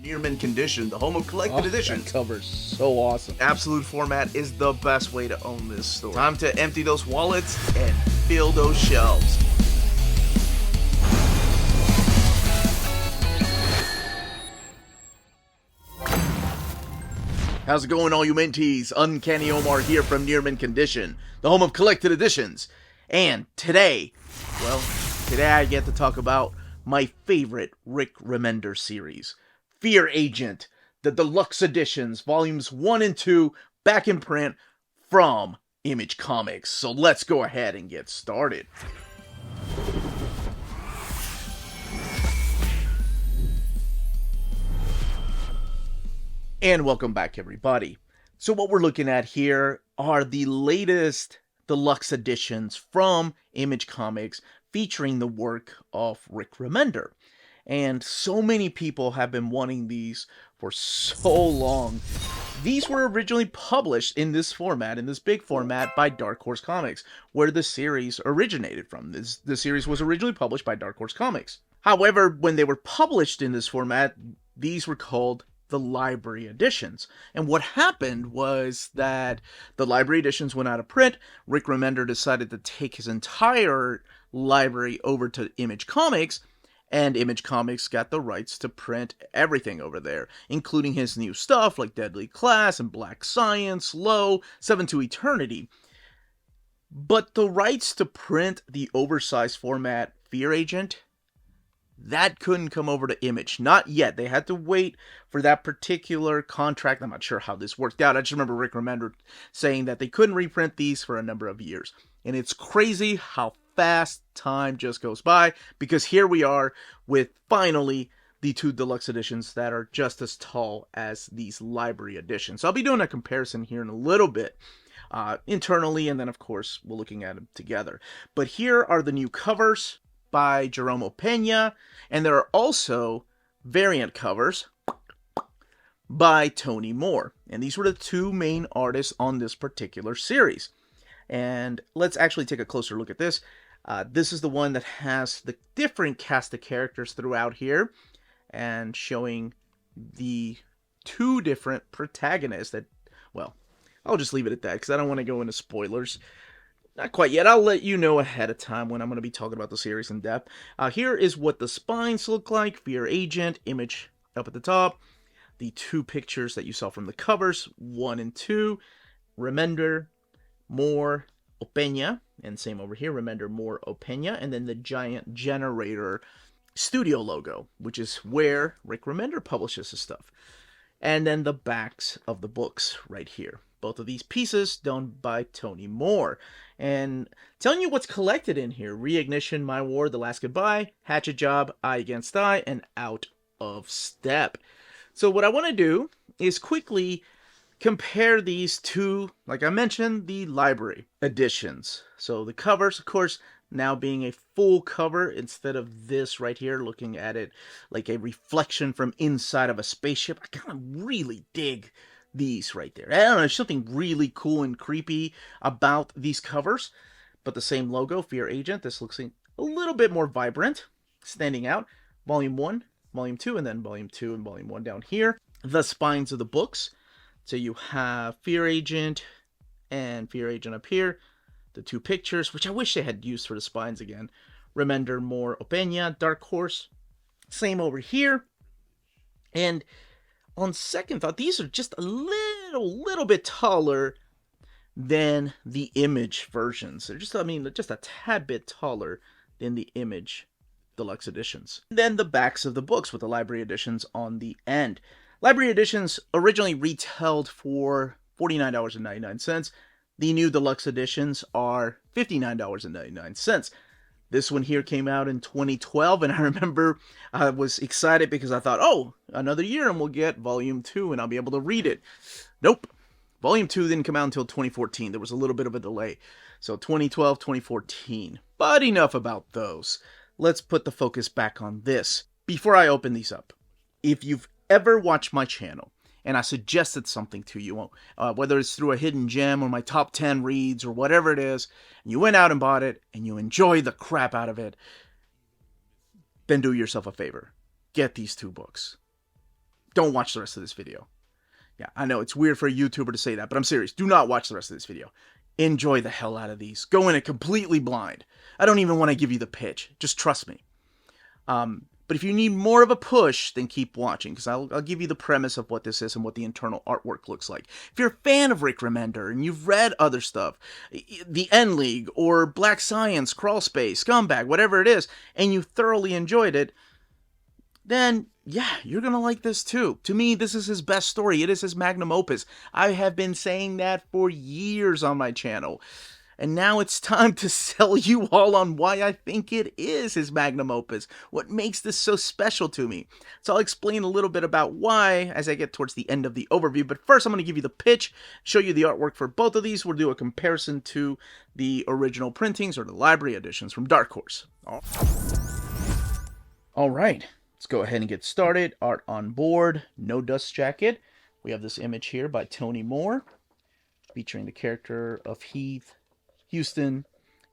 Near mint condition, the home of collected editions. That cover's so awesome. Absolute format is the best way to own this store. Time to empty those wallets and fill those shelves. How's it going, all you minties? Uncanny Omar here from Near Mint Condition, the home of collected editions. And today I get to talk about my favorite Rick Remender series, Fear Agent, the Deluxe Editions, Volumes 1 and 2, back in print from Image Comics. So let's go ahead and get started. And welcome back, everybody. So what we're looking at here are the latest deluxe editions from Image Comics featuring the work of Rick Remender. And so many people have been wanting these for so long. These were originally published in this format, in this big format, by Dark Horse Comics, where the series originated from. The series was originally published by Dark Horse Comics. However, when they were published in this format, these were called the library editions. And what happened was that the library editions went out of print. Rick Remender decided to take his entire library over to Image Comics, and Image Comics got the rights to print everything over there, including his new stuff like Deadly Class and Black Science, Low, 7 to Eternity. But the rights to print the oversized format Fear Agent, that couldn't come over to Image. Not yet. They had to wait for that particular contract. I'm not sure how this worked out. I just remember Rick Remender saying that they couldn't reprint these for a number of years. And it's crazy how fast time just goes by, because here we are with finally the two deluxe editions that are just as tall as these library editions. So I'll be doing a comparison here in a little bit. Internally, and then of course we're looking at them together. But here are the new covers by Jerome Opeña, and there are also variant covers by Tony Moore. And these were the two main artists on this particular series. And let's actually take a closer look at this. This is the one that has the different cast of characters throughout here, and showing the two different protagonists that, well, I'll just leave it at that because I don't want to go into spoilers. Not quite yet. I'll let you know ahead of time when I'm going to be talking about the series in depth. Here is what the spines look like. Fear Agent, Image up at the top. The two pictures that you saw from the covers, 1 and 2. Remender, Moore, Opeña. And same over here, Remender, Moore, Opeña. And then the giant generator studio logo, which is where Rick Remender publishes his stuff. And then the backs of the books right here. Both of these pieces done by Tony Moore. And telling you what's collected in here: Reignition, My War, The Last Goodbye, Hatchet Job, Eye Against Eye, and Out of Step. So what I want to do is quickly compare these two, like I mentioned, the library editions. So the covers, of course, now being a full cover instead of this right here, looking at it like a reflection from inside of a spaceship. I kind of really dig these right there. I don't know, there's something really cool and creepy about these covers. But the same logo, Fear Agent, this looks a little bit more vibrant, standing out. Volume 1, Volume 2, and then Volume 2 and Volume 1 down here. The spines of the books. So you have Fear Agent and Fear Agent up here. The two pictures, which I wish they had used for the spines again. Remender, Moore, Opeña, Dark Horse. Same over here. And on second thought, these are just a little bit taller than the Image versions. They're just a tad bit taller than the Image deluxe editions. Then the backs of the books with the library editions on the end. Library editions originally retailed for $49.99. The new deluxe editions are $59.99. This one here came out in 2012, and I remember I was excited because I thought, oh, another year and we'll get Volume 2 and I'll be able to read it. Nope. Volume 2 didn't come out until 2014. There was a little bit of a delay. So 2012, 2014. But enough about those. Let's put the focus back on this. Before I open these up, if you've ever watched my channel, and I suggested something to you, whether it's through a hidden gem or my top 10 reads or whatever it is, and you went out and bought it, and you enjoy the crap out of it, then do yourself a favor. Get these two books. don't watch the rest of this video. Yeah, I know it's weird for a YouTuber to say that, but I'm serious. Do not watch the rest of this video. Enjoy the hell out of these. Go in it completely blind. I don't even want to give you the pitch. Just trust me. But if you need more of a push, then keep watching, because I'll give you the premise of what this is and what the internal artwork looks like. If you're a fan of Rick Remender and you've read other stuff, the N League or Black Science, Crawl Space, Scumbag, whatever it is, and you thoroughly enjoyed it, then yeah, you're going to like this too. To me, this is his best story. It is his magnum opus. I have been saying that for years on my channel. And now it's time to sell you all on why I think it is his magnum opus. What makes this so special to me. So I'll explain a little bit about why as I get towards the end of the overview. But first I'm going to give you the pitch, show you the artwork for both of these. We'll do a comparison to the original printings or the library editions from Dark Horse. All right. Let's go ahead and get started. Art on board, no dust jacket. We have this image here by Tony Moore, featuring the character of Heath, Houston,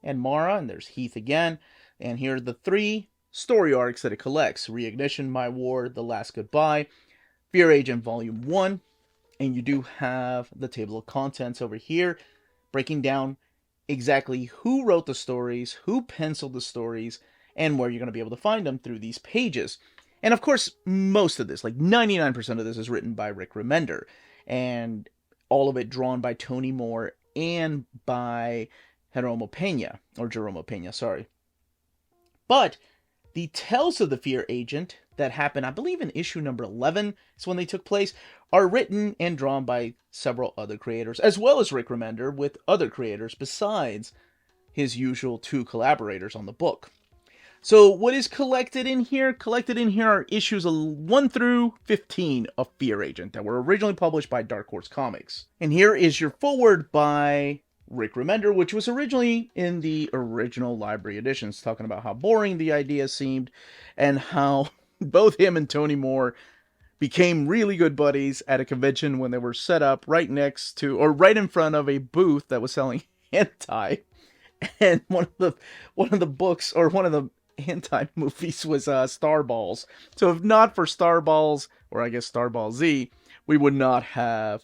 and Mara. And there's Heath again. And here are the 3 story arcs that it collects. Reignition, My War, The Last Goodbye, Fear Agent Volume 1. And you do have the table of contents over here, breaking down exactly who wrote the stories, who penciled the stories, and where you're going to be able to find them through these pages. And of course, most of this, like 99% of this, is written by Rick Remender, and all of it drawn by Tony Moore and by Jeromo Pena, sorry. But the Tales of the Fear Agent that happened, I believe in issue number 11 is when they took place, are written and drawn by several other creators, as well as Rick Remender, with other creators besides his usual 2 collaborators on the book. So what is collected in here? Collected in here are issues 1 through 15 of Fear Agent that were originally published by Dark Horse Comics. And here is your foreword by Rick Remender, which was originally in the original library editions, talking about how boring the idea seemed and how both him and Tony Moore became really good buddies at a convention when they were set up right next to, or right in front of, a booth that was selling hentai. And one of the books, or one of the hentai movies, was Starballs. So if not for Starballs, or I guess Starball Z, we would not have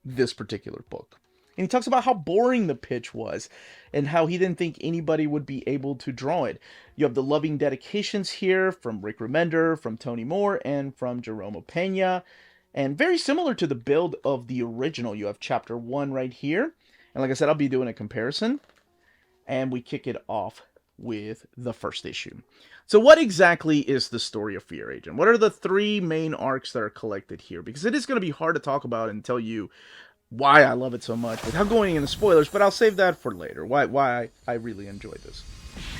this particular book. And he talks about how boring the pitch was, and how he didn't think anybody would be able to draw it. You have the loving dedications here from Rick Remender, from Tony Moore, and from Jeromo Pena. And very similar to the build of the original. You have chapter 1 right here. And like I said, I'll be doing a comparison. And we kick it off with the first issue. So what exactly is the story of Fear Agent? What are the 3 main arcs that are collected here? Because it is going to be hard to talk about and tell you why I love it so much without going into spoilers, but I'll save that for later, why I really enjoy this.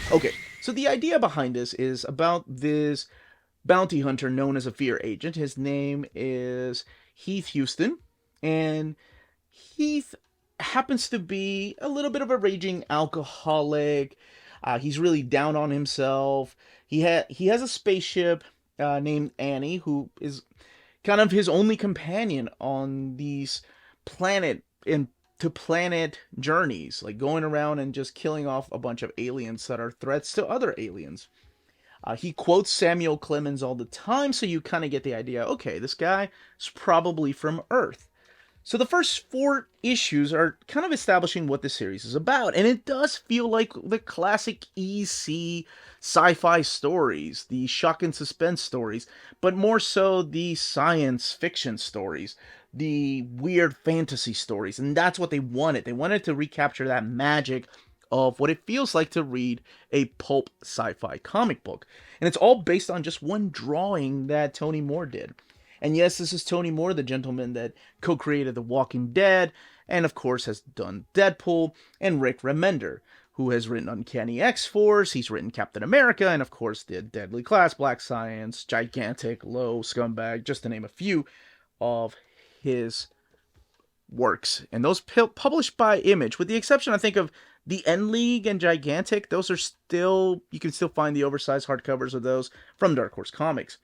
Okay, so the idea behind this is about this bounty hunter known as a Fear Agent. His name is Heath Houston, and Heath happens to be a little bit of a raging alcoholic. He's really down on himself. He has a spaceship named Annie, who is kind of his only companion on these planet-to-planet journeys, like going around and just killing off a bunch of aliens that are threats to other aliens. He quotes Samuel Clemens all the time, so you kind of get the idea, okay, this guy is probably from Earth. So the first 4 issues are kind of establishing what the series is about, and it does feel like the classic EC sci-fi stories, the shock and suspense stories, but more so the science fiction stories, the weird fantasy stories, and that's what they wanted. They wanted to recapture that magic of what it feels like to read a pulp sci-fi comic book. And it's all based on just one drawing that Tony Moore did. And yes, this is Tony Moore, the gentleman that co-created The Walking Dead, and of course has done Deadpool, and Rick Remender, who has written Uncanny X-Force, he's written Captain America, and of course did Deadly Class, Black Science, Gigantic, Low, Scumbag, just to name a few of his works. And those published by Image, with the exception, I think, of the N League and Gigantic, those are still, you can still find the oversized hardcovers of those from Dark Horse Comics.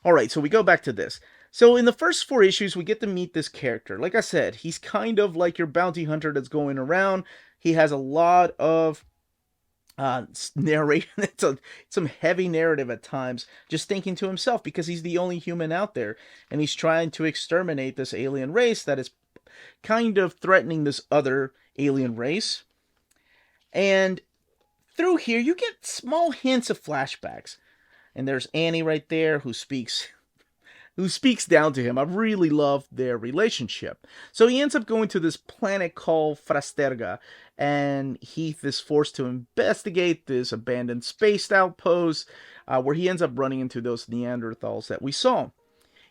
Alright, so we go back to this. So in the first 4 issues, we get to meet this character. Like I said, he's kind of like your bounty hunter that's going around. He has a lot of narrate. It's some heavy narrative at times, just thinking to himself because he's the only human out there, and he's trying to exterminate this alien race that is kind of threatening this other alien race. And through here, you get small hints of flashbacks. And there's Annie right there who speaks down to him. I really love their relationship. So he ends up going to this planet called Frasterga, and Heath is forced to investigate this abandoned space outpost, where he ends up running into those Neanderthals that we saw.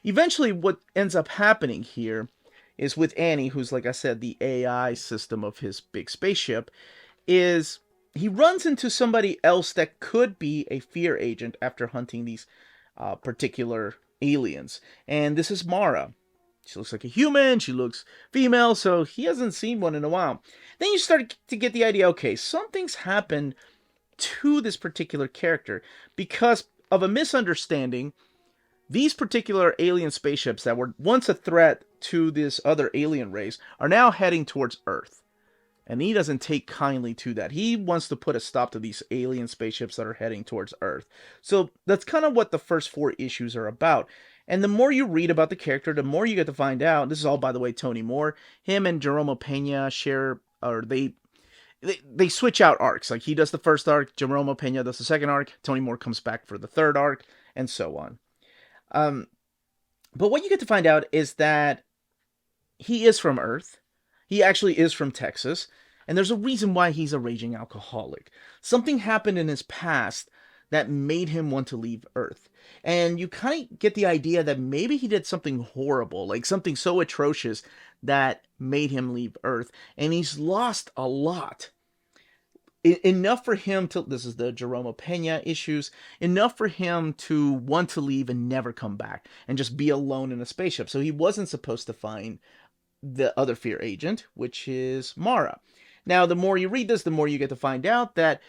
Eventually, what ends up happening here is with Annie, who's, like I said, the AI system of his big spaceship, is he runs into somebody else that could be a fear agent after hunting these particular aliens. And this is Mara. She looks like a human, she looks female, so he hasn't seen one in a while. Then you start to get the idea, okay, something's happened to this particular character. Because of a misunderstanding, these particular alien spaceships that were once a threat to this other alien race are now heading towards Earth. And he doesn't take kindly to that. He wants to put a stop to these alien spaceships that are heading towards Earth. So that's kind of what the first 4 issues are about. And the more you read about the character, the more you get to find out. This is all, by the way, Tony Moore. Him and Jerome Pena share, or they switch out arcs. Like, he does the first arc, Jerome Pena does the second arc, Tony Moore comes back for the third arc, and so on. But what you get to find out is that he is from Earth. He actually is from Texas, and there's a reason why he's a raging alcoholic. Something happened in his past that made him want to leave Earth. And you kind of get the idea that maybe he did something horrible, like something so atrocious that made him leave Earth. And he's lost a lot. Enough for him to, this is the Jerome Pena issues, enough for him to want to leave and never come back and just be alone in a spaceship. So he wasn't supposed to find the other fear agent, which is Mara. Now, the more you read this, the more you get to find out that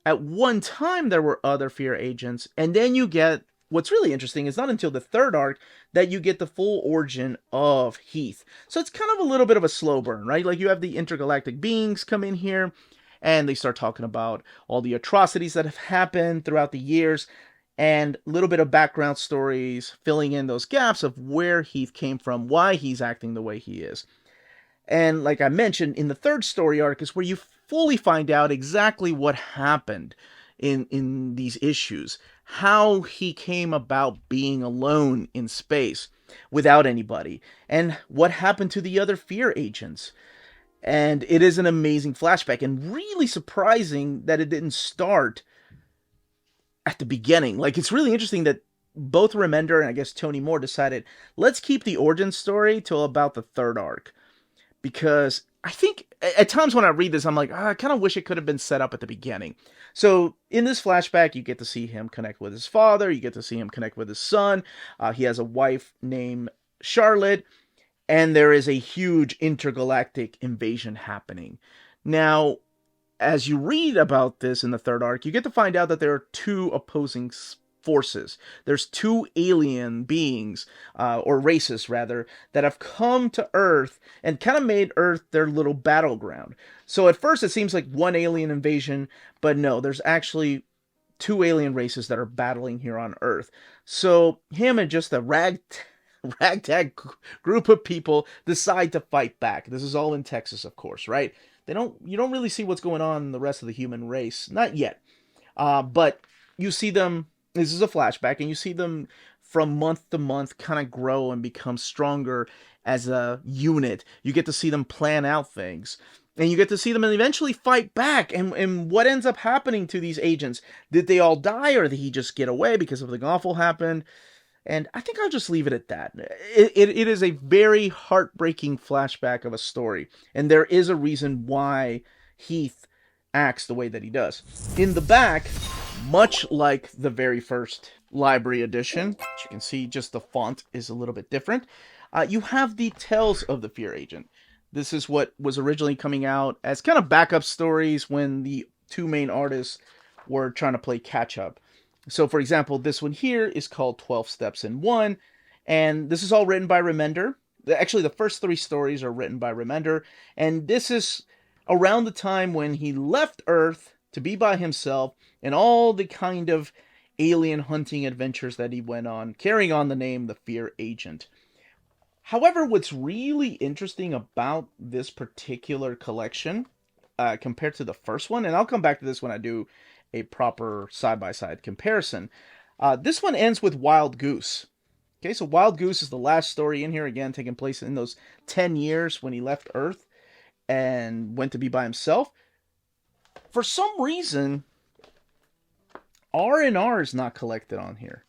at one time there were other fear agents, and then you get, what's really interesting is not until the third arc that you get the full origin of Heath. So it's kind of a little bit of a slow burn, right? Like, you have the intergalactic beings come in here, and they start talking about all the atrocities that have happened throughout the years, and a little bit of background stories filling in those gaps of where Heath came from, why he's acting the way he is. And like I mentioned, in the third story arc is where you fully find out exactly what happened in these issues, how he came about being alone in space without anybody, and what happened to the other fear agents. And it is an amazing flashback, and really surprising that it didn't start at the beginning. Like, it's really interesting that both Remender and I guess Tony Moore decided, let's keep the origin story till about the third arc. Because I think at times when I read this, I'm like, I kind of wish it could have been set up at the beginning. So in this flashback, you get to see him connect with his father. You get to see him connect with his son. He has a wife named Charlotte. And there is a huge intergalactic invasion happening. Now, as you read about this in the third arc, you get to find out that there are 2 opposing forces. There's 2 alien beings, or races rather, that have come to Earth and kind of made Earth their little battleground. So at first it seems like one alien invasion, but no, there's actually 2 alien races that are battling here on Earth. So him and just a ragtag group of people decide to fight back. This is all in Texas, of course, right? You don't really see what's going on in the rest of the human race. Not yet. But you see them, this is a flashback, and you see them from month to month kind of grow and become stronger as a unit. You get to see them plan out things. And you get to see them eventually fight back. And what ends up happening to these agents? Did they all die, or did he just get away because something awful happened? And I think I'll just leave it at that. It is a very heartbreaking flashback of a story. And there is a reason why Heath acts the way that he does. In the back, much like the very first library edition, which you can see just the font is a little bit different, you have the Tales of the Fear Agent. This is what was originally coming out as kind of backup stories when the 2 main artists were trying to play catch up. So, for example, this one here is called 12 Steps in One, and this is all written by Remender. Actually, the first 3 stories are written by Remender, and this is around the time when he left Earth to be by himself and all the kind of alien hunting adventures that he went on, carrying on the name the Fear Agent. However, what's really interesting about this particular collection, compared to the first one, and I'll come back to this when I do a proper side-by-side comparison, this one ends with Wild Goose. Okay, so Wild Goose is the last story in here, again, taking place in those 10 years when he left Earth and went to be by himself. For some reason, R&R is not collected on here.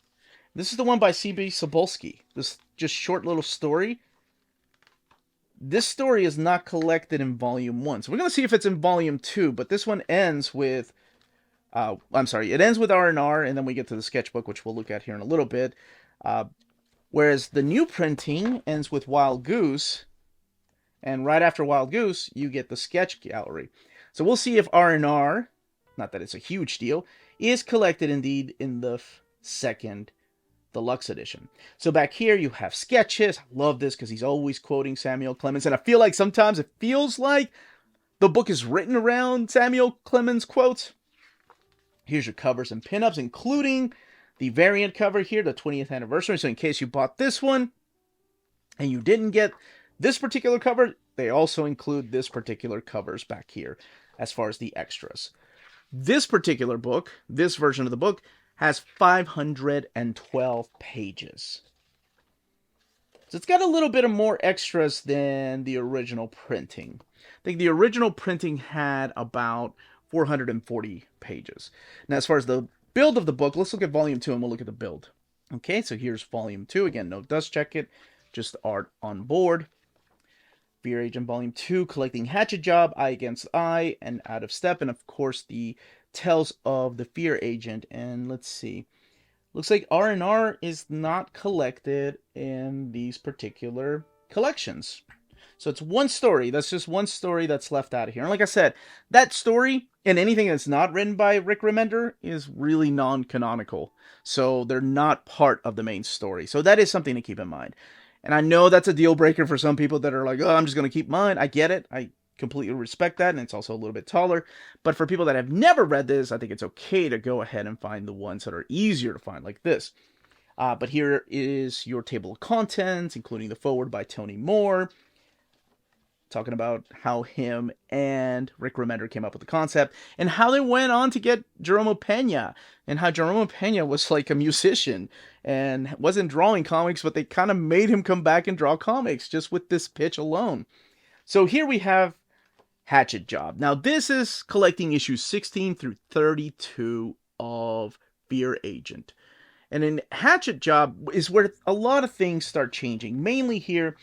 This is the one by C.B. Cebulski. This just short little story. This story is not collected in Volume 1. So we're going to see if it's in Volume 2, but this one ends with... it ends with R&R, and then we get to the sketchbook, which we'll look at here in a little bit. Whereas the new printing ends with Wild Goose, and right after Wild Goose, you get the sketch gallery. So we'll see if R&R, not that it's a huge deal, is collected indeed in the second deluxe edition. So back here you have sketches. I love this because he's always quoting Samuel Clemens, and I feel like sometimes it feels like the book is written around Samuel Clemens quotes. Here's your covers and pinups, including the variant cover here, the 20th anniversary. So in case you bought this one and you didn't get this particular cover, they also include this particular covers back here as far as the extras. This particular book, this version of the book, has 512 pages. So it's got a little bit of more extras than the original printing. I think the original printing had about 440 pages. Now, as far as the build of the book, let's look at Volume 2 and we'll look at the build. Okay, so here's Volume 2. Again, no dust jacket, just art on board. Fear Agent Volume 2, Collecting Hatchet Job, Eye Against Eye, and Out of Step. And of course, the Tales of the Fear Agent. And let's see. Looks like R&R is not collected in these particular collections. So it's one story. That's just one story that's left out of here. And like I said, that story and anything that's not written by Rick Remender is really non-canonical. So they're not part of the main story. So that is something to keep in mind. And I know that's a deal breaker for some people that are like, oh, I'm just going to keep mine. I get it. I completely respect that. And it's also a little bit taller. But for people that have never read this, I think it's okay to go ahead and find the ones that are easier to find, like this. But here is your table of contents, including the foreword by Tony Moore, talking about how him and Rick Remender came up with the concept and how they went on to get Jerome Pena, and how Jerome Pena was like a musician and wasn't drawing comics, but they kind of made him come back and draw comics just with this pitch alone. So here we have Hatchet Job. Now this is collecting issues 16 through 32 of Fear Agent. And in Hatchet Job is where a lot of things start changing. Mainly here,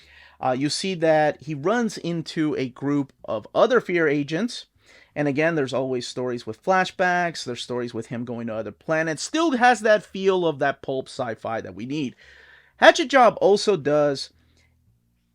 you see that he runs into a group of other Fear Agents. And again, there's always stories with flashbacks. There's stories with him going to other planets. Still has that feel of that pulp sci-fi that we need. Hatchet Job also does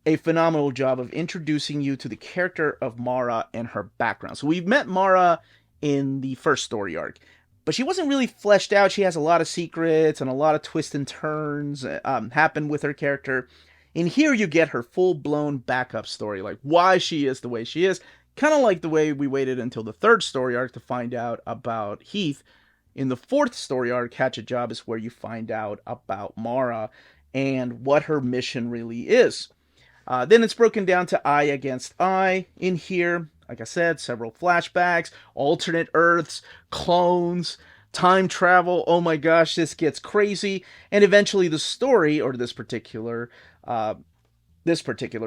a phenomenal job of introducing you to the character of Mara and her background. So we've met Mara in the first story arc, but she wasn't really fleshed out. She has a lot of secrets and a lot of twists and turns happen with her character. In here, you get her full-blown backup story, like why she is the way she is. Kind of like the way we waited until the third story arc to find out about Heath. In the fourth story arc, Hatchet Job, is where you find out about Mara and what her mission really is. Then it's broken down to Eye Against Eye. In here, like I said, several flashbacks, alternate Earths, clones, time travel. Oh my gosh, this gets crazy. And eventually the story, or this particular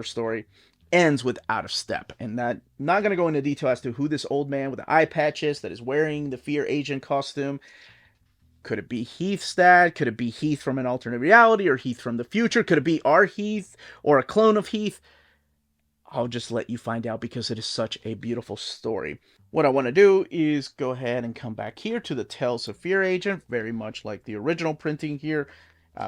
story, ends with Out of Step. And that, not going to go into detail as to who this old man with the eye patches that is wearing the Fear Agent costume. Could it be Heath's dad? Could it be Heath from an alternate reality, or Heath from the future? Could it be our Heath or a clone of Heath? I'll just let you find out because it is such a beautiful story. What I want to do is go ahead and come back here to the Tales of Fear Agent, very much like the original printing here.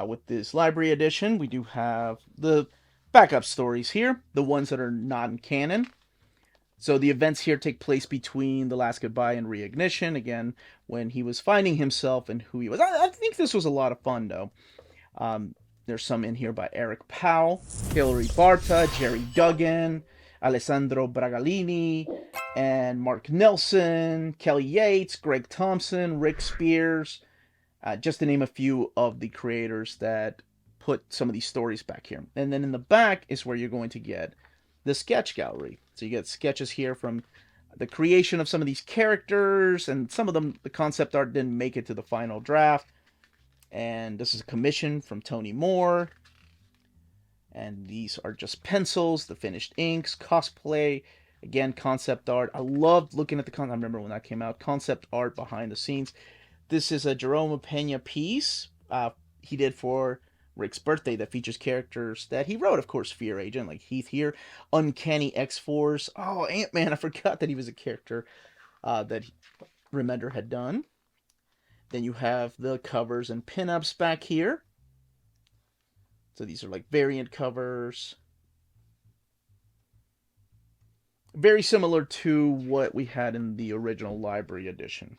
With this library edition, we do have the backup stories here, the ones that are not in canon. So the events here take place between The Last Goodbye and Reignition, again, when he was finding himself and who he was. I think this was a lot of fun, though. There's some in here by Eric Powell, Hilary Barta, Jerry Duggan, Alessandro Bragalini, and Mark Nelson, Kelly Yates, Greg Thompson, Rick Spears, just to name a few of the creators that put some of these stories back here. And then in the back is where you're going to get the sketch gallery. So you get sketches here from the creation of some of these characters, and some of them, the concept art didn't make it to the final draft. And this is a commission from Tony Moore. And these are just pencils, the finished inks, cosplay, again, concept art. I loved looking at the I remember when that came out, concept art behind the scenes. This is a Jerome Pena piece he did for Rick's birthday that features characters that he wrote, of course, Fear Agent, like Heath here, Uncanny X-Force. Oh, Ant-Man, I forgot that he was a character that Remender had done. Then you have the covers and pinups back here. So these are like variant covers. Very similar to what we had in the original library edition.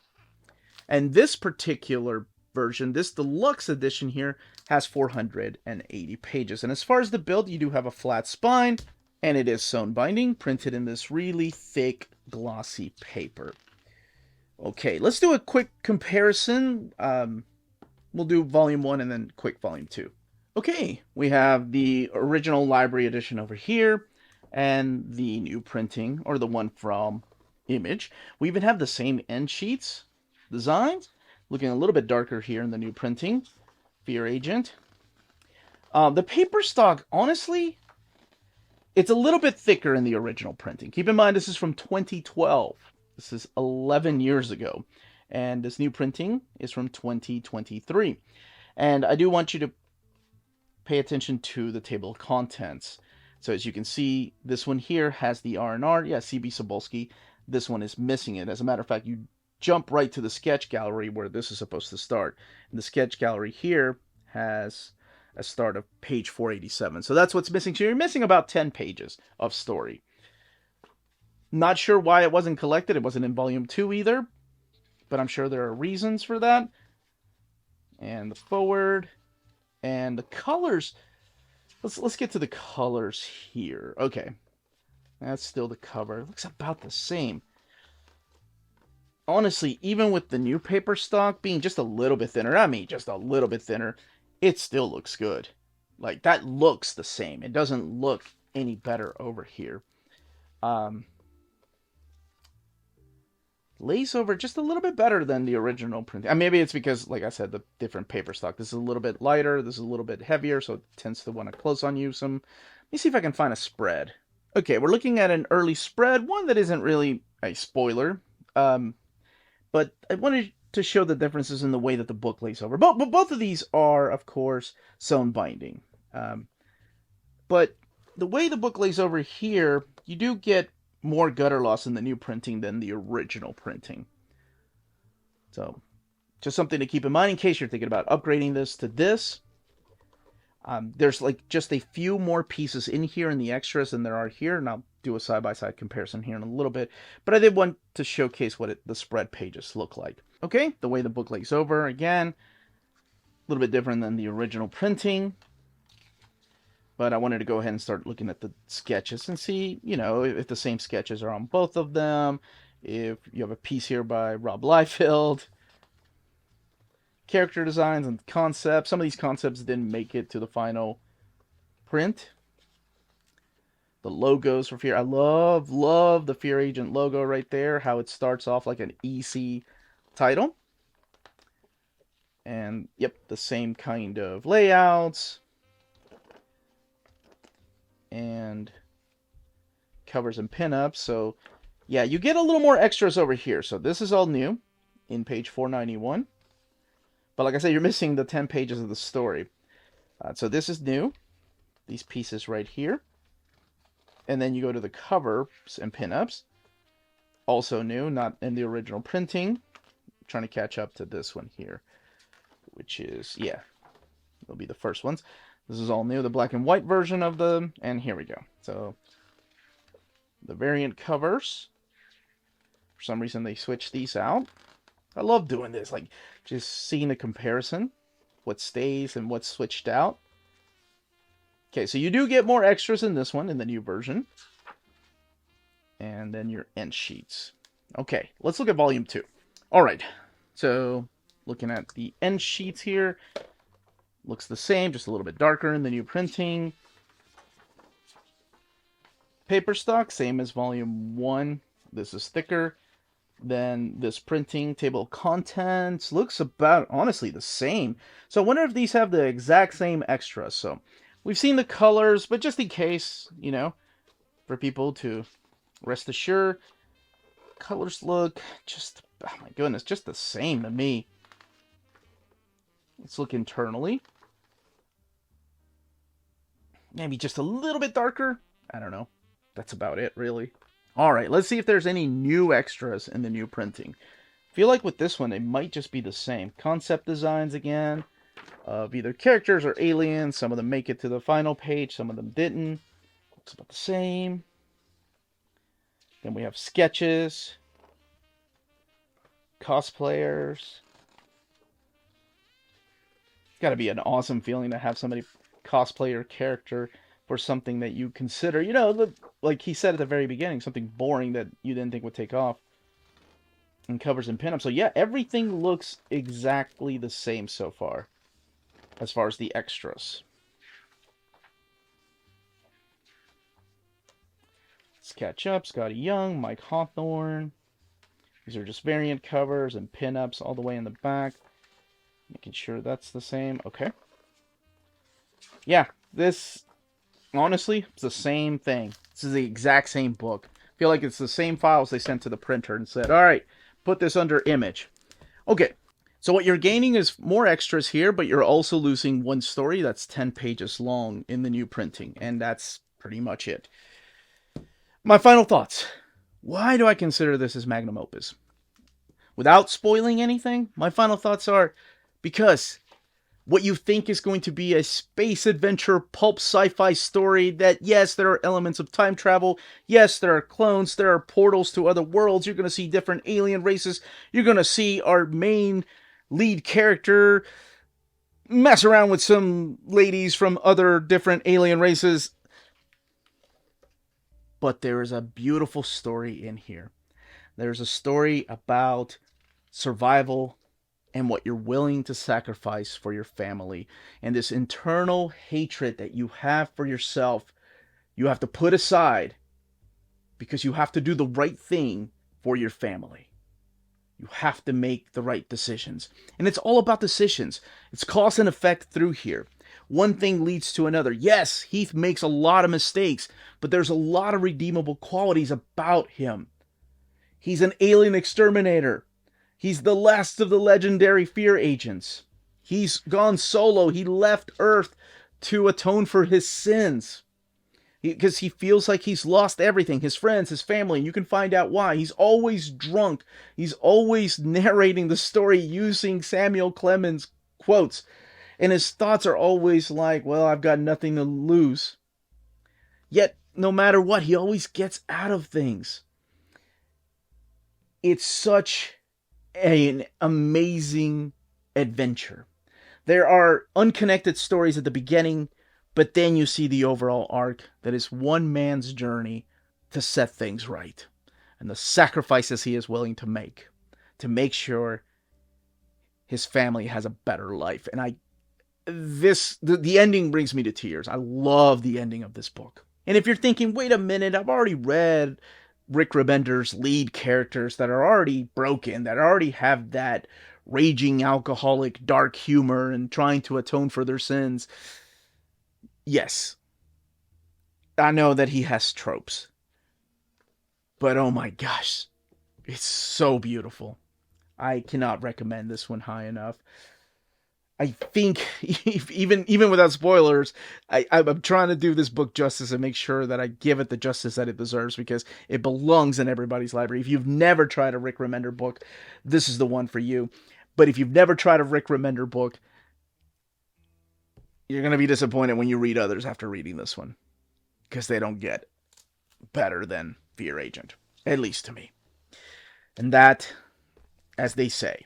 And this particular version, this deluxe edition here, has 480 pages. And as far as the build, you do have a flat spine, and it is sewn binding, printed in this really thick, glossy paper. Okay, let's do a quick comparison. We'll do volume 1 and then quick volume 2. Okay, we have the original library edition over here, and the new printing, or the one from Image. We even have the same end sheets designs, looking a little bit darker here in the new printing. Fear Agent. The paper stock, honestly, it's a little bit thicker in the original printing. Keep in mind, this is from 2012. This is 11 years ago. And this new printing is from 2023. And I do want you to pay attention to the table of contents. So as you can see, this one here has the R&R. Yeah, C.B. Sobolski. This one is missing it. As a matter of fact, you jump right to the sketch gallery where this is supposed to start. And the sketch gallery here has a start of page 487. So that's what's missing. So you're missing about 10 pages of story. Not sure why it wasn't collected. It wasn't in volume 2 either, but I'm sure there are reasons for that. And the forward and the colors. Let's get to the colors here. Okay, that's still the cover. It looks about the same. Honestly, even with the new paper stock being just a little bit thinner, I mean just a little bit thinner, it still looks good. Like, that looks the same. It doesn't look any better over here. Lace over just a little bit better than the original printing. Maybe it's because, like I said, the different paper stock. This is a little bit lighter, this is a little bit heavier, so it tends to want to close on you some. Let me see if I can find a spread. Okay, we're looking at an early spread, one that isn't really a spoiler, but I wanted to show the differences in the way that the book lays over. Both of these are, of course, sewn binding. But the way the book lays over here, you do get more gutter loss in the new printing than the original printing. So, just something to keep in mind in case you're thinking about upgrading this to this. There's like just a few more pieces in here in the extras than there are here, and I'll do a side-by-side comparison here in a little bit. But I did want to showcase what the spread pages look like. Okay, the way the book lays over, again, a little bit different than the original printing. But I wanted to go ahead and start looking at the sketches and see, you know, if the same sketches are on both of them. If you have a piece here by Rob Liefeld. Character designs and concepts. Some of these concepts didn't make it to the final print. The logos for Fear. I love the Fear Agent logo right there. How it starts off like an EC title. And, yep, the same kind of layouts. And covers and pinups. So, yeah, you get a little more extras over here. So this is all new in page 491. But like I said, you're missing the 10 pages of the story. So this is new. These pieces right here. And then you go to the covers and pinups. Also new, not in the original printing. I'm trying to catch up to this one here. Which is, yeah, they'll be the first ones. This is all new, the black and white version of the, and here we go. So, the variant covers. For some reason, they switched these out. I love doing this, like, just seeing the comparison. What stays and what's switched out. Okay, so you do get more extras in this one, in the new version. and then your end sheets. Okay, let's look at volume 2. All right, so looking at the end sheets here, looks the same, just a little bit darker in the new printing. Paper stock, same as volume 1. This is thicker. Then this printing, table of contents, looks about, honestly, the same. So I wonder if these have the exact same extras. So we've seen the colors, but just in case, for people to rest assured, colors look just, oh my goodness, just the same to me. Let's look internally. Maybe just a little bit darker. I don't know. That's about it, really. All right, let's see if there's any new extras in the new printing. I feel like with this one, it might just be the same. Concept designs again of either characters or aliens. Some of them make it to the final page, some of them didn't. Looks about the same. Then we have sketches, cosplayers. It's got to be an awesome feeling to have somebody cosplay your character for something that you consider, like he said at the very beginning, something boring that you didn't think would take off. And covers and pinups. So yeah, everything looks exactly the same so far, as far as the extras. Let's catch up. Scotty Young, Mike Hawthorne. These are just variant covers and pinups all the way in the back. Making sure that's the same. Okay. Yeah, this, honestly, it's the same thing. This is the exact same book. I feel like it's the same files they sent to the printer and said, all right, put this under image. Okay, so what you're gaining is more extras here, but you're also losing one story that's 10 pages long in the new printing, and that's pretty much it. My final thoughts. Why do I consider this as Magnum Opus? Without spoiling anything, my final thoughts are because what you think is going to be a space adventure pulp sci-fi story that, yes, there are elements of time travel, yes, there are clones, there are portals to other worlds, you're going to see different alien races, you're going to see our main lead character mess around with some ladies from other different alien races. But there is a beautiful story in here. There's a story about survival and what you're willing to sacrifice for your family. And this internal hatred that you have for yourself, you have to put aside because you have to do the right thing for your family. You have to make the right decisions. And it's all about decisions. It's cause and effect through here. One thing leads to another. Yes, Heath makes a lot of mistakes, but there's a lot of redeemable qualities about him. He's an alien exterminator. He's the last of the legendary fear agents. He's gone solo. He left Earth to atone for his sins. Because he feels like he's lost everything. His friends, his family. You can find out why. He's always drunk. He's always narrating the story using Samuel Clemens quotes. And his thoughts are always like, well, I've got nothing to lose. Yet, no matter what, he always gets out of things. It's such an amazing adventure. There are unconnected stories at the beginning, but then you see the overall arc that is one man's journey to set things right and the sacrifices he is willing to make sure his family has a better life. And the ending brings me to tears. I love the ending of this book. And if you're thinking, wait a minute, I've already read Rick Remender's lead characters that are already broken, that already have that raging alcoholic dark humor and trying to atone for their sins. Yes, I know that he has tropes, but oh my gosh, it's so beautiful. I cannot recommend this one high enough. I think, even without spoilers, I'm trying to do this book justice and make sure that I give it the justice that it deserves because it belongs in everybody's library. If you've never tried a Rick Remender book, this is the one for you. But if you've never tried a Rick Remender book, you're going to be disappointed when you read others after reading this one because they don't get better than Fear Agent, at least to me. And that, as they say,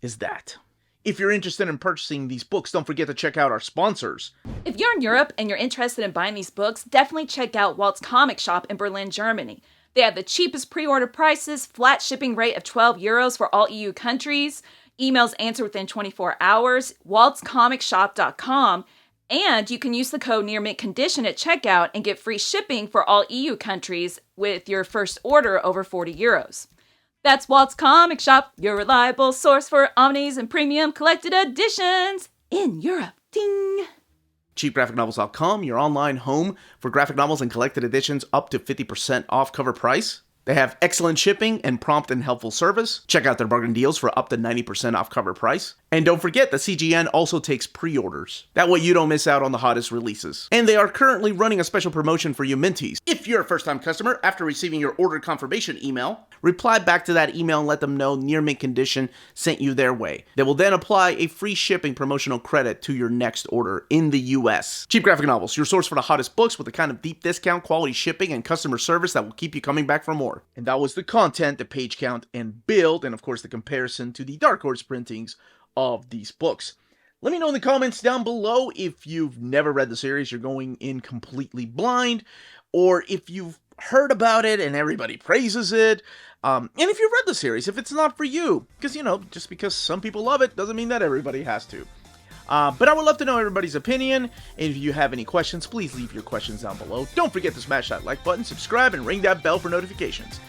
is that. If you're interested in purchasing these books, don't forget to check out our sponsors. If you're in Europe and you're interested in buying these books, definitely check out Walt's Comic Shop in Berlin, Germany. They have the cheapest pre-order prices, flat shipping rate of €12 for all EU countries, emails answered within 24 hours, waltscomicshop.com, and you can use the code Near Mint Condition at checkout and get free shipping for all EU countries with your first order over €40. That's Walt's Comic Shop, your reliable source for omnis and premium collected editions in Europe. Ding! CheapGraphicNovels.com, your online home for graphic novels and collected editions up to 50% off cover price. They have excellent shipping and prompt and helpful service. Check out their bargain deals for up to 90% off cover price. And don't forget, the CGN also takes pre-orders. That way you don't miss out on the hottest releases. And they are currently running a special promotion for you Minties. If you're a first-time customer, after receiving your order confirmation email, reply back to that email and let them know Near Mint Condition sent you their way. They will then apply a free shipping promotional credit to your next order in the US. Cheap Graphic Novels, your source for the hottest books with the kind of deep discount, quality shipping, and customer service that will keep you coming back for more. And that was the content, the page count, and build, and of course the comparison to the Dark Horse printings of these books. Let me know in the comments down below if you've never read the series, you're going in completely blind, or if you've heard about it and everybody praises it, and if you've read the series, if it's not for you, because, you know, just because some people love it doesn't mean that everybody has to. But I would love to know everybody's opinion, and if you have any questions, please leave your questions down below. Don't forget to smash that like button, subscribe, and ring that bell for notifications.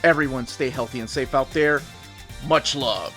Everyone stay healthy and safe out there. Much love.